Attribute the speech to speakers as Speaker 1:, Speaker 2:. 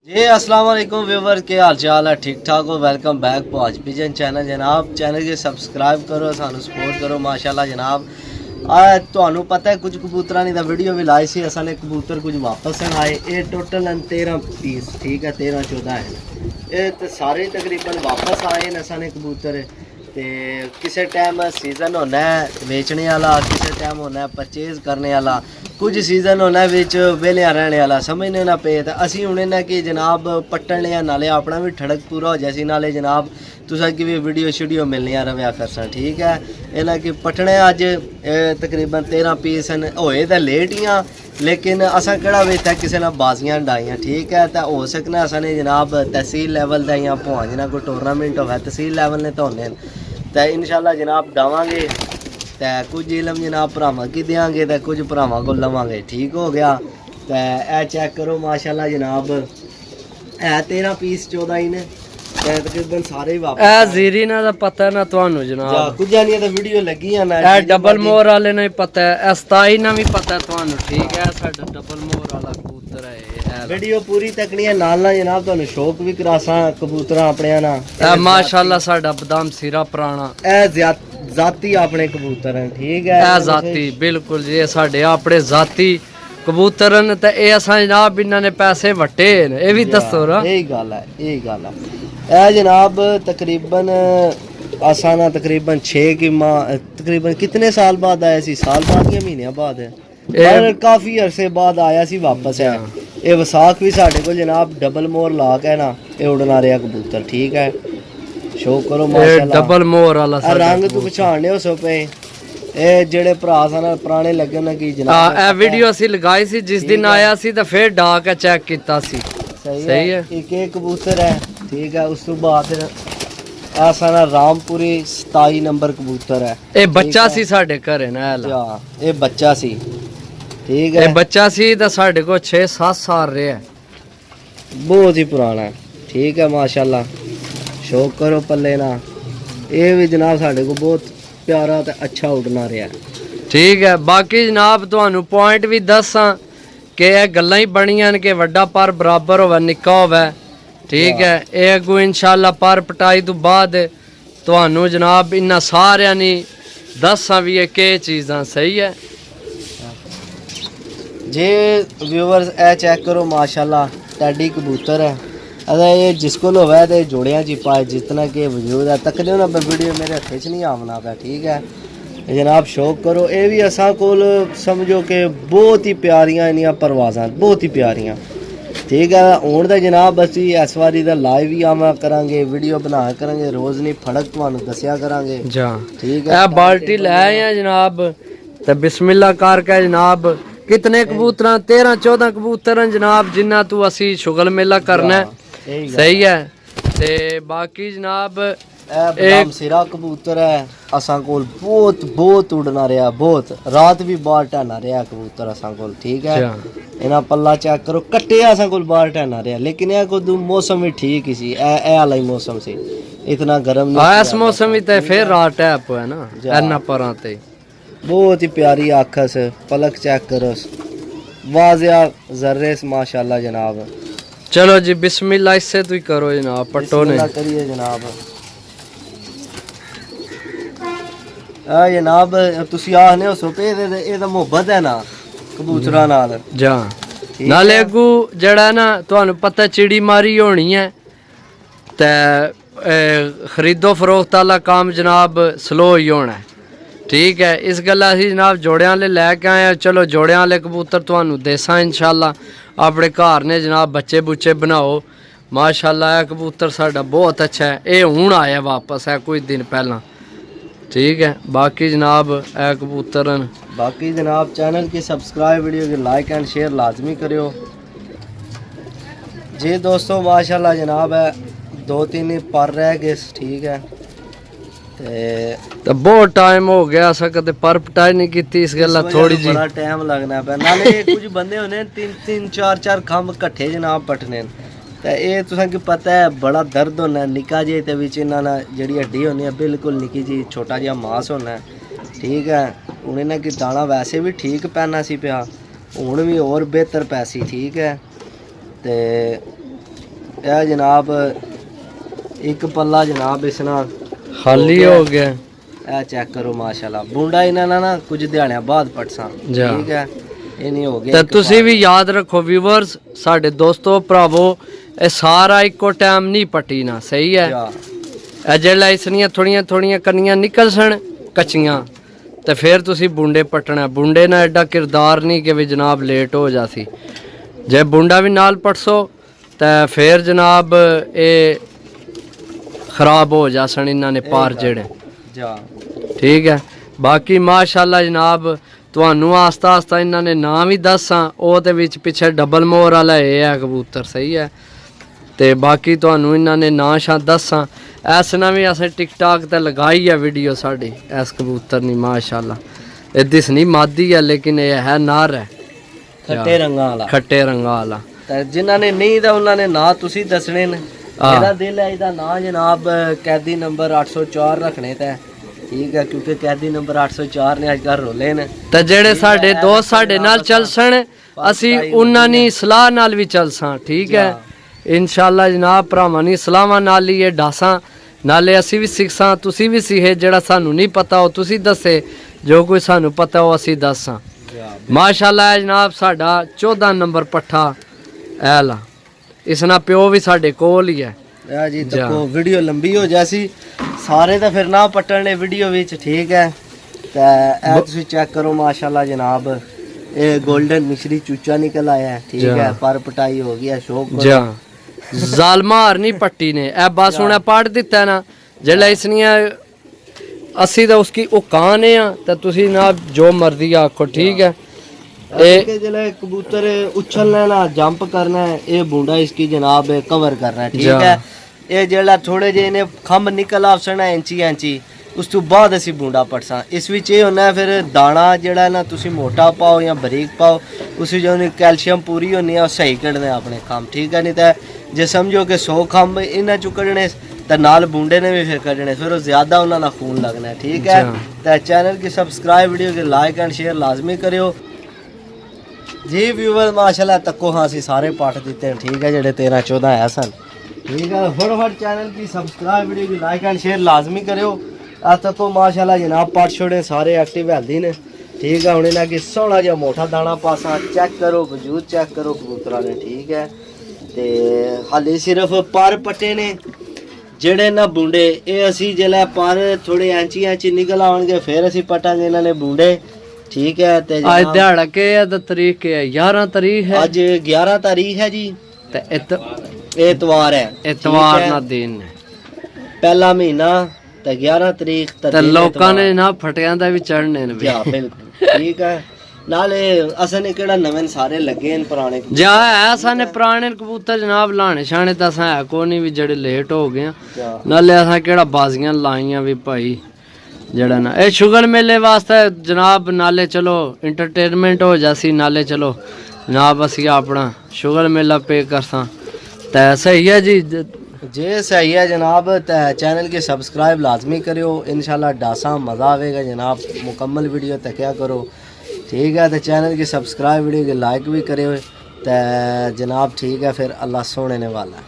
Speaker 1: जी अस्सलाम वालेकुम व्यूवर, के हाल चाल है? ठीक ठाक हो? Welcome back pause pigeon channel जनाब। चैनल के सबसक्राइब करो, सानू सपोर्ट करो माशाल्लाह जनाब। ਤੁਹਾਨੂੰ पता है कुछ कबूतर की वीडियो भी लाई सी असा ने कबूतर कुछ वापस आए। ये टोटल 13 पीस, ठीक है, 13-14 है ये तो सारे तकरीबन वापस आए न असा ने कबूतर। तो किसी टाइम सीजन होना है बेचने वाला, किसी टाइम होना है परचेज करने वाला, कुछ सीजन होना बिच वेलिया रहने वाला, समझने ना पे। तो असी हूँ ना कि जनाब पट्टन लिया नाले अपना भी ठड़क पूरा हो जाए, नाले जनाब तुसा की भी वीडियो शीडियो मिलनिया रहा करसा, ठीक है। इन्हें कि पट्टने अज तकरीबन 13 पीस होए तो लेट ही हाँ, लेकिन असा कड़ा वेता किसी ने बाजियां डाइया, ठीक है। तो हो सकना असा ने जनाब तहसील लैवल का या भावें ना कोई टूरनामेंट हो तहसील लैवल ने तो होने, तो इंशाल्लाह जनाब डावांगे। तो कुछ इलम जनाब भरावां की देंगे तो कुछ भरावां को लवांगे, ठीक हो गया। तो यह चेक करो माशाल्लाह जनाब, है 13 पीस 14 ही ने तकरीबन सारे ही वापस
Speaker 2: जीरी ना पता ना तुहानू जनाब,
Speaker 1: कुछ जानिए तो वीडियो लगी है ना।
Speaker 2: डबल मोर वाले ने पता है, 27 ना भी पता है तुहानू, ठीक है। साडा डबल मोर वाला कबूतर है।
Speaker 1: वीडियो पूरी तकनी है नाल ना जनाब, तुहानू शौक भी करासा कबूतर अपने ना।
Speaker 2: माशाल्लाह साडा बदाम सिरा पुराना
Speaker 1: जाती अपने कबूतर हैं, ठीक है।
Speaker 2: जाती बिल्कुल जी, साडे अपने जाती कबूतर न। ते ए असां जनाब इन्हां ने पैसे वटे न, ये भी दसो ना।
Speaker 1: यही गल है, यही गल है। ए जनाब तकरीबन असा ना तकरीबन 6 की तकरीबन कितने साल बाद आया सी? साल बाद या महीने बाद है, पर काफ़ी अरसे बाद आया सी वापस है। ये विसाख भी साढ़े को जनाब डबल मोर ला के ना ये उड़ना रहा कबूतर, ठीक है। शो करो माशाल्लाह,
Speaker 2: डबल मोर वाला
Speaker 1: रंग तू पछाणने हो सो पे। ਇਹ ਜਿਹੜੇ ਭਰਾ ਸਨ ਪੁਰਾਣੇ ਲੱਗੇ ਨਾ ਕਿ ਜਨਾਬ
Speaker 2: ਇਹ ਵੀਡੀਓ ਅਸੀਂ ਲਗਾਈ ਸੀ ਜਿਸ ਦਿਨ ਆਇਆ ਸੀ ਤਾਂ ਫਿਰ ਡਾਕ ਚੈੱਕ ਕੀਤਾ ਸੀ।
Speaker 1: ਸਹੀ ਹੈ। ਇੱਕ ਕਬੂਤਰ ਹੈ, ਠੀਕ ਹੈ। ਉਸ ਤੋਂ ਬਾਅਦ ਆ ਸਾਰਾ ਰਾਮਪੁਰੀ 27 ਨੰਬਰ ਕਬੂਤਰ ਹੈ।
Speaker 2: ਇਹ ਬੱਚਾ ਸੀ ਸਾਡੇ ਘਰੇ ਨਾ,
Speaker 1: ਇਹ ਬੱਚਾ ਸੀ, ਠੀਕ ਹੈ।
Speaker 2: ਇਹ ਬੱਚਾ ਸੀ ਤਾਂ ਸਾਡੇ ਕੋਲ 6-7 ਸਾਲ ਰਿਹਾ,
Speaker 1: ਬਹੁਤ ਹੀ ਪੁਰਾਣਾ, ਠੀਕ ਹੈ ਮਾਸ਼ਾਅੱਲਾ। ਸ਼ੌਕ ਕਰੋ ਪੱਲੇ ਨਾ। ਇਹ ਵੀ ਜਨਾਬ ਸਾਡੇ ਕੋਲ ਬਹੁਤ प्यारा तो अच्छा उड़ना रहा,
Speaker 2: ठीक है। बाकी जनाब तुहानू पॉइंट भी दसा कि यह गल्लां ही बनियां कि वड्डा पर बराबर होवे निक्का होवे, ठीक है। ये अगू इंशाल्लाह पर पटाई तो बाद तुहानू जनाब इन्ना सारियां नी दसा भी है कि चीज़ां सही है।
Speaker 1: जे व्यूवर्स ए चेक करो माशाल्लाह टैडी कबूतर है। अगर ये जिसको होवे तो जोड़िया ची पाए जितना कि वजूद है तक ना वीडियो मेरे हथ च नहीं आवना पे, ठीक है जनाब। शौक करो ये भी असा कोल समझो कि बहुत ही प्यारियां इनिया परवाज़ां, बहुत ही प्यारियां, ठीक है। हुण तो जनाब असी इस बारी दा लाइव ही आवा करांगे, वीडियो बना करांगे, रोज़ नहीं फड़क तुहानू दस्या करांगे, ठीक है।
Speaker 2: बाल्टी लै आए हैं जनाब तो बिस्मिल्लाह करके जनाब कितने कबूतर 13-14 कबूतर जनाब जिन्ना तू असी शुगल मेला करना है, सही है। ते बाकी जनाब
Speaker 1: एक सिरा कबूतर है असा कोल बहुत बहुत उड़ना रहा, बहुत रात भी बाहर टहना रहा कबूतर असा कोल, ठीक है। इना पल्ला चेक करो कट्टे असा कोल बाहर टहना रहा, लेकिन यह को मौसम भी ठीक ही सी, ए वाला ही मौसम सी, इतना गर्म नहीं।
Speaker 2: इस मौसम में तो फिर रात टैप है ना इन्ना परां ते।
Speaker 1: बहुत ही प्यारी आखस, पलक चेक करो, वाजिया जर्रे माशाल्लाह जनाब।
Speaker 2: चलो जी बिस्मिल्लाह इससे तू करो जनाब, पट्टो ने
Speaker 1: करिए जनाब। जनाब तुसी आखने हो सो पे ये तो मोहब्बत है ना कबूतरां नाल
Speaker 2: जा नाले अगू जड़ा ना तुहानू पता चिड़ी मारी होनी है ते खरीदो फरोख्त वाला काम जनाब स्लो ही होना है, ठीक है। इस गल्ला असी जनाब जोड़ियां वाले लैके आए। चलो जोड़ियां वाले कबूतर तुहानू देसा इंशाल्लाह अपने घर ने जनाब, बच्चे बुच्चे बनाओ माशाल्लाह। कबूतर साडा बहुत अच्छा है, ये हुण आया वापस है कुछ दिन पहला, ठीक है। बाकी जनाब ए कबूतर
Speaker 1: बाकी जनाब चैनल की सब्सक्राइब, वीडियो की लाइक एंड शेयर लाजमी करियो जी दोस्तों। माशाल्लाह जनाब है 2-3 पर रह गए, ठीक है।
Speaker 2: तो बहुत टाइम हो गया असा कदे पर पटाई नहीं की, इस गल्ला थोड़ी जी
Speaker 1: बड़ा टाइम लगना पे। नाले कुछ बंदे होने 3-3 4-4 खंभ कट्ठे जनाब पटने, तो ये तुसें की पता है बड़ा दर्द होना, निक्का जे ते विच इन्हां जेहड़ी हड्डी होनी है बिल्कुल निक्की जी, छोटा जिहा मास होना, ठीक है। हुण इन्हां की दाना वैसे भी ठीक पैना सी पिया, हुण भी और बेहतर पैसी, ठीक है। तो ਇਹ ਜਨਾਬ ਇੱਕ ਪੱਲਾ ਜਨਾਬ ਇਸ ਨਾਲ
Speaker 2: ਖਾਲੀ ਹੋ ਗਿਆ।
Speaker 1: ਇਹ ਚੈੱਕ ਕਰੋ ਮਾਸ਼ਾਅੱਲਾ ਬੁੰਡਾ ਇਹਨਾਂ ਨਾਲ ਨਾ ਕੁਝ ਦਿਹਾੜਿਆਂ ਬਾਅਦ ਪਟਸਾਂ
Speaker 2: ਜਾ।
Speaker 1: ਠੀਕ ਹੈ ਇਹ ਨਹੀਂ ਹੋ ਗਿਆ
Speaker 2: ਤੇ
Speaker 1: ਇੱਕ
Speaker 2: ਤੁਸੀਂ ਵੀ ਯਾਦ ਰੱਖੋ ਵੀਵਰਸ, ਸਾਡੇ ਦੋਸਤੋ ਭਰਾਵੋ, ਇਹ ਸਾਰਾ ਇੱਕੋ ਟਾਈਮ ਨਹੀਂ ਪੱਟੀ ਨਾ, ਸਹੀ ਹੈ।
Speaker 1: ਜਾ।
Speaker 2: ਇਹ ਜਿਹੜਾ ਇਸਨੀਆਂ ਥੋੜੀਆਂ ਥੋੜੀਆਂ ਕੰਨੀਆਂ ਨਿਕਲ ਸਣ ਕੱਚੀਆਂ ਤੇ ਫਿਰ ਤੁਸੀਂ ਬੁੰਡੇ ਪਟਣਾ। ਬੁੰਡੇ ਨਾਲ ਐਡਾ ਕਿਰਦਾਰ ਨਹੀਂ ਕਿ ਵੀ ਜਨਾਬ ਲੇਟ ਹੋ ਜਾਸੀ। ਜੇ ਬੁੰਡਾ ਵੀ ਨਾਲ ਪਟਸੋ ਤਾਂ ਫਿਰ ਜਨਾਬ ਇਹ ਖਰਾਬ ਹੋ ਜਾਸਣ ਇਹਨਾਂ ਨੇ ਪਾਰ ਜਿਹੜੇ।
Speaker 1: ਜਾ।
Speaker 2: ਠੀਕ ਹੈ। ਬਾਕੀ ਮਾਸ਼ਾਅੱਲਾ ਜਨਾਬ ਤੁਹਾਨੂੰ ਆਸਤਾ ਆਸਤਾ ਇਹਨਾਂ ਨੇ ਨਾਂ ਵੀ ਦੱਸਾਂ, ਉਹਦੇ ਵਿੱਚ ਪਿੱਛੇ ਡਬਲ ਮੋਰ ਵਾਲਾ ਇਹ ਹੈ ਕਬੂਤਰ, ਸਹੀ ਹੈ। ਤੇ ਬਾਕੀ ਤੁਹਾਨੂੰ ਇਹਨਾਂ ਨੇ ਨਾਂ ਸ਼ਾਂ ਦੱਸਾਂ। ਇਸ ਨਾਲ ਵੀ ਅਸੀਂ ਟਿਕਟਾਕ ਤੇ ਲਗਾਈ ਹੈ ਵੀਡੀਓ ਸਾਡੀ ਇਸ ਕਬੂਤਰ ਨਹੀਂ ਮਾਸ਼ਾਅੱਲਾ। ਇਹ ਦਿਸਣੀ ਮਾਦੀ ਹੈ ਲੇਕਿਨ ਇਹ ਹੈ ਨਾਰ ਹੈ,
Speaker 1: ਖੱਟੇ ਰੰਗਾਂ ਵਾਲਾ।
Speaker 2: ਖੱਟੇ ਰੰਗਾਂ ਵਾਲਾ।
Speaker 1: ਤੇ ਜਿਨ੍ਹਾਂ ਨੇ ਨਹੀਂ ਤਾਂ ਉਹਨਾਂ ਨੇ ਨਾਂ ਤੁਸੀਂ ਦੱਸਣੇ ਨੇ। ਇਹਦਾ ਦਿਲ ਹੈ ਇਹਦਾ ਨਾਂ ਜਨਾਬ ਕੈਦੀ ਨੰਬਰ 804 ਰੱਖਣੇ ਤੇ ਠੀਕ ਹੈ, ਕਿਉਂਕਿ ਕੈਦੀ ਨੰਬਰ 804 ਨੇ ਅੱਜ ਕੱਲ੍ਹ ਰੋਲੇ ਨੇ।
Speaker 2: ਤੇ ਜਿਹੜੇ ਸਾਡੇ ਦੋਸਤ ਸਾਡੇ ਨਾਲ ਚੱਲਸਣ ਅਸੀਂ ਉਹਨਾਂ ਦੀ ਸਲਾਹ ਨਾਲ ਵੀ ਚੱਲਸਾਂ, ਠੀਕ ਹੈ। ਇਨਸ਼ਾਅੱਲਾ ਜਨਾਬ ਭਰਾਵਾਂ ਦੀ ਸਲਾਹਾਂ ਨਾਲ ਹੀ ਇਹ ਡਾਸਾਂ, ਨਾਲੇ ਅਸੀਂ ਵੀ ਸਿੱਖਸਾਂ, ਤੁਸੀਂ ਵੀ ਸਿੱਖੇ। ਜਿਹੜਾ ਸਾਨੂੰ ਨਹੀਂ ਪਤਾ ਉਹ ਤੁਸੀਂ ਦੱਸੇ, ਜੋ ਕੋਈ ਸਾਨੂੰ ਪਤਾ ਉਹ ਅਸੀਂ ਦੱਸਾਂ। ਮਾਸ਼ਾਅੱਲਾ ਹੈ ਜਨਾਬ ਸਾਡਾ 14 ਨੰਬਰ ਪੱਠਾ ਐਲਾ, ਇਸ ਨਾਲ ਪਿਓ ਵੀ ਸਾਡੇ ਕੋਲ ਹੀ ਹੈ।
Speaker 1: ਇਹ ਜੀ ਤੱਕੋ ਵੀਡੀਓ ਲੰਬੀ ਹੋ ਜਾਸੀ ਸਾਰੇ ਤਾਂ ਫਿਰ ਨਾ ਪੱਟਣ ਨੇ ਵੀਡੀਓ ਵਿੱਚ, ਠੀਕ ਹੈ। ਤੇ ਇਹ ਤੁਸੀਂ ਚੈੱਕ ਕਰੋ ਮਾਸ਼ਾਅੱਲਾ ਜਨਾਬ ਇਹ 골ਡਨ ਮਿਸ਼ਰੀ ਚੂਚਾ ਨਿਕਲ ਆਇਆ ਹੈ, ਠੀਕ ਹੈ। ਪਰ ਪਟਾਈ ਹੋ ਗਈ ਹੈ ਸ਼ੌਕ
Speaker 2: ਜਾ ਜ਼ਾਲਮਾਰ ਨਹੀਂ ਪੱਟੀ ਨੇ ਇਹ ਬਸ ਹੁਣ ਪੜ ਦਿੱਤਾ ਨਾ ਜਿਹੜਾ ਇਸਨੀਆਂ ਅਸੀਂ ਤਾਂ ਉਸकी औकान है तो तुसी ना जो मर्जी आखो, ठीक है।
Speaker 1: जला कबूतर उछलना ना जंप करना है, ये बूंदा इसकी जनाब कवर करना है, ठीक है। ये जला थोड़े जे ने खंभ निकल आवसना इंची इंची उस तो बाद असी बूंदा पटसा। इस विच ये होना फिर दाना जड़ा ना तुसी मोटा पाओ या बरीक पाओ, उस जो कैल्शियम पूरी होनी है सही कढ़ने अपने खंभ, ठीक है। नहीं तो जे समझो कि 100 खंभ इन्हां चों कढ़ने तो नाल बूंडे ने भी फिर कढ़ने, फिर वो ज्यादा उन्होंने खून लगना है, ठीक है। तो चैनल की सब्सक्राइब वीडियो की लाइक एंड शेयर लाजमी करियो जी। व्यूवर माशाल्लाह तको हाँ सी सारे पाठ दिते हैं, ठीक है। जेडे 13-14 है सन, ठीक है। फटाफट चैनल की सब्सक्राइब वीडियो की लाइक एंड शेयर लाजमी करियो। आ तको माशाल्लाह जनाब पाठ छोड़े सारे एक्टिव हेल्दी ने, ठीक है। हुणे ना कि सोहना जिहा मोटा दाना पासा चेक करो, वजूद चेक करो कबूतरा ने, ठीक है। ते हाले सिर्फ पर पट्टे ने जेड़े ना बूंडे, ये असी जला पर थोड़े इंची इंची निकल आउणगे फिर असी पटांगे इन्हां ने बूंडे, ठीक है। ते
Speaker 2: आज दिहाड़ा के है तारीख के है 11 तारीख है,
Speaker 1: आज 11 तारीख है जी।
Speaker 2: ते
Speaker 1: एतवार है,
Speaker 2: एतवार ना दिन है,
Speaker 1: पहला महीना ते 11 तारीख
Speaker 2: ते लोकां ने ना फटियां दा भी चढ़ने ने
Speaker 1: जा बिल्कुल, ठीक है। नाले असन केड़ा नवें सारे लगे न पुराने
Speaker 2: जा है साने पुराने कबूतर जनाब लाने शाने तो असा है को नहीं भी जड़े लेट हो गए। नाले असा केड़ा बाजियां लाइयां भी भाई जड़ा ना ये शुगर मेले वास्ते जनाब, नाले चलो इंटरटेनमेंट हो जासी, नाले चलो जनाब असी अपना शुगर मेला पे करसा। ते सही है जी,
Speaker 1: जे सही है जनाब। ते चैनल की सब्सक्राइब लाजमी करियो, इंशाल्लाह डासा मज़ा आवेगा जनाब। मुकम्मल वीडियो तकिया करो, ठीक है। तो चैनल की सब्सक्राइब वीडियो की लाइक भी करियो ते जनाब, ठीक है। फिर अल्लाह सोने ने वाला है।